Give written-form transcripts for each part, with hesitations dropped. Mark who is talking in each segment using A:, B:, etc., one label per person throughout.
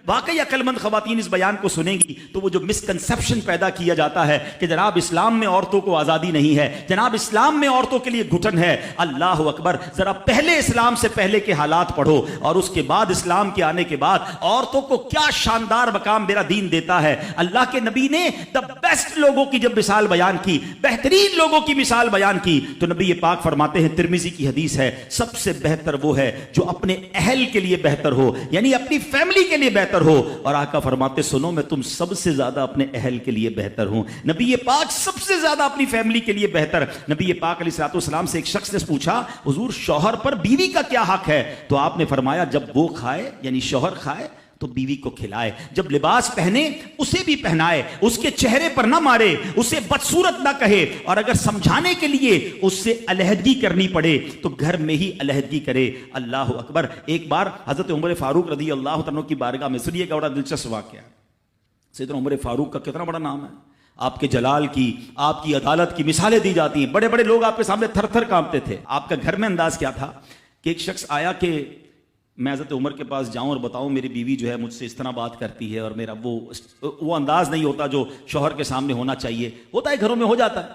A: واقعی عقلمند خواتین اس بیان کو سنیں گی تو وہ جو مسکنسپشن پیدا کیا جاتا ہے کہ جناب اسلام میں عورتوں کو آزادی نہیں ہے، جناب اسلام میں عورتوں کے لیے گھٹن ہے، اللہ اکبر، ذرا پہلے اسلام سے پہلے کے حالات پڑھو اور اس کے بعد اسلام کے آنے کے بعد عورتوں کو کیا شاندار مقام میرا دین دیتا ہے۔ اللہ کے نبی نے دا بیسٹ لوگوں کی جب مثال بیان کی، بہترین لوگوں کی مثال بیان کی، تو نبی پاک فرماتے ہیں، ترمذی کی حدیث ہے، سب سے بہتر وہ ہے جو اپنے اہل کے لیے بہتر ہو، یعنی اپنی فیملی کے لیے بہتر ہو، اور آقا فرماتے سنو میں تم سب سے زیادہ اپنے اہل کے لیے بہتر ہوں۔ نبی پاک سب سے زیادہ اپنی فیملی کے لیے بہتر۔ نبی پاک علیہ الصلوۃ والسلام سے ایک شخص نے پوچھا، حضور شوہر پر بیوی کا کیا حق ہے؟ تو آپ نے فرمایا جب وہ کھائے یعنی شوہر کھائے تو بیوی کو کھلائے، جب لباس پہنے اسے بھی پہنائے، اس کے چہرے پر نہ مارے، اسے بدصورت نہ کہے، اور اگر سمجھانے کے لیے اس سے علیحدگی کرنی پڑے تو گھر میں ہی علیحدگی کرے۔ اللہ اکبر۔ ایک بار حضرت عمر فاروق رضی اللہ عنہ کی بارگاہ میں، سنیے گا، بڑا دلچسپ واقعہ ہے۔ سیدنا عمر فاروق کا کتنا بڑا نام ہے، آپ کے جلال کی، آپ کی عدالت کی مثالیں دی جاتی ہیں، بڑے بڑے لوگ آپ کے سامنے تھر تھر کانپتے تھے۔ آپ کا گھر میں انداز کیا تھا کہ ایک شخص آیا کہ میں حضرت عمر کے پاس جاؤں اور بتاؤں میری بیوی جو ہے مجھ سے اس طرح بات کرتی ہے، اور میرا وہ انداز نہیں ہوتا جو شوہر کے سامنے ہونا چاہیے، ہوتا ہے گھروں میں ہو جاتا ہے۔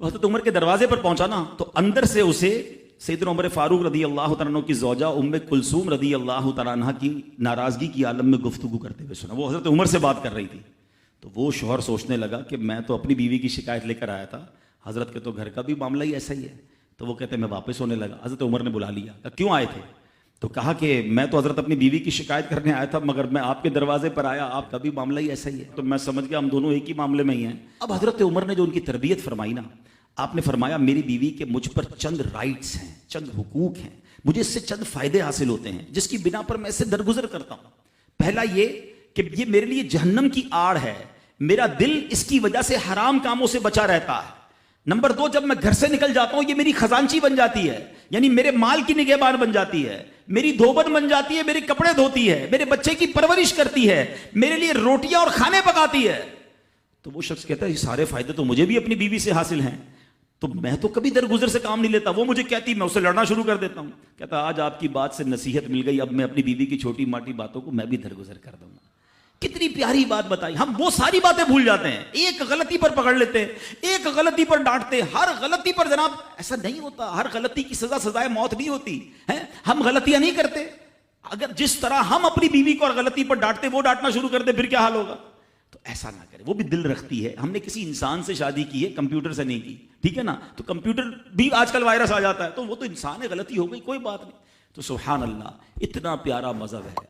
A: تو حضرت عمر کے دروازے پر پہنچا نا، تو اندر سے اسے سیدنا عمر فاروق رضی اللہ تعالیٰ عنہ کی زوجہ ام کلثوم رضی اللہ تعالیٰ عنہ کی ناراضگی کی عالم میں گفتگو کرتے ہوئے سنا۔ وہ حضرت عمر سے بات کر رہی تھی، تو وہ شوہر سوچنے لگا کہ میں تو اپنی بیوی کی شکایت لے کر آیا تھا، حضرت کے تو گھر کا بھی معاملہ ہی ایسا ہی ہے۔ تو وہ کہتے میں واپس ہونے لگا، حضرت عمر نے بلا لیا، کہ کیوں آئے تھے؟ تو کہا کہ میں تو حضرت اپنی بیوی کی شکایت کرنے آیا تھا، مگر میں آپ کے دروازے پر آیا، آپ کا بھی معاملہ ہی ایسا ہی ہے، تو میں سمجھ گیا ہم دونوں ایک ہی معاملے میں ہی ہیں۔ اب حضرت عمر نے جو ان کی تربیت فرمائی نا، آپ نے فرمایا میری بیوی کے مجھ پر چند رائٹس ہیں، چند حقوق ہیں، مجھے اس سے چند فائدے حاصل ہوتے ہیں جس کی بنا پر میں اس سے درگزر کرتا ہوں۔ پہلا یہ کہ یہ میرے لیے جہنم کی آڑ ہے، میرا دل اس کی وجہ سے حرام کاموں سے بچا رہتا ہے۔ نمبر دو، جب میں گھر سے نکل جاتا ہوں یہ میری خزانچی بن جاتی ہے، یعنی میرے مال کی نگہبان بن جاتی ہے، میری دھوبن بن جاتی ہے، میرے کپڑے دھوتی ہے، میرے بچے کی پرورش کرتی ہے، میرے لیے روٹیاں اور کھانے پکاتی ہے۔ تو وہ شخص کہتا ہے یہ سارے فائدے تو مجھے بھی اپنی بیوی سے حاصل ہیں، تو میں تو کبھی درگزر سے کام نہیں لیتا، وہ مجھے کہتی میں اسے لڑنا شروع کر دیتا ہوں۔ کہتا آج آپ کی بات سے نصیحت مل گئی، اب میں اپنی بیوی کی چھوٹی موٹی باتوں کو میں بھی درگزر کر دوں گا۔ کتنی پیاری بات بتائی، ہم وہ ساری باتیں بھول جاتے ہیں، ایک غلطی پر پکڑ لیتے ہیں، ایک غلطی پر ڈانٹتے، ہر غلطی پر جناب ایسا نہیں ہوتا، ہر غلطی کی سزا سزائے موت نہیں ہوتی ہے، ہم غلطیاں نہیں کرتے۔ اگر جس طرح ہم اپنی بیوی کو اور غلطی پر ڈانٹتے وہ ڈانٹنا شروع کر دے پھر کیا حال ہوگا؟ تو ایسا نہ کرے، وہ بھی دل رکھتی ہے، ہم نے کسی انسان سے شادی کی ہے، کمپیوٹر سے نہیں کی، ٹھیک ہے نا؟ تو کمپیوٹر بھی آج کل وائرس آ جاتا ہے، تو وہ تو انسان ہے، غلطی ہو گئی کوئی بات نہیں۔ تو سبحان اللہ، اتنا پیارا مذہب ہے۔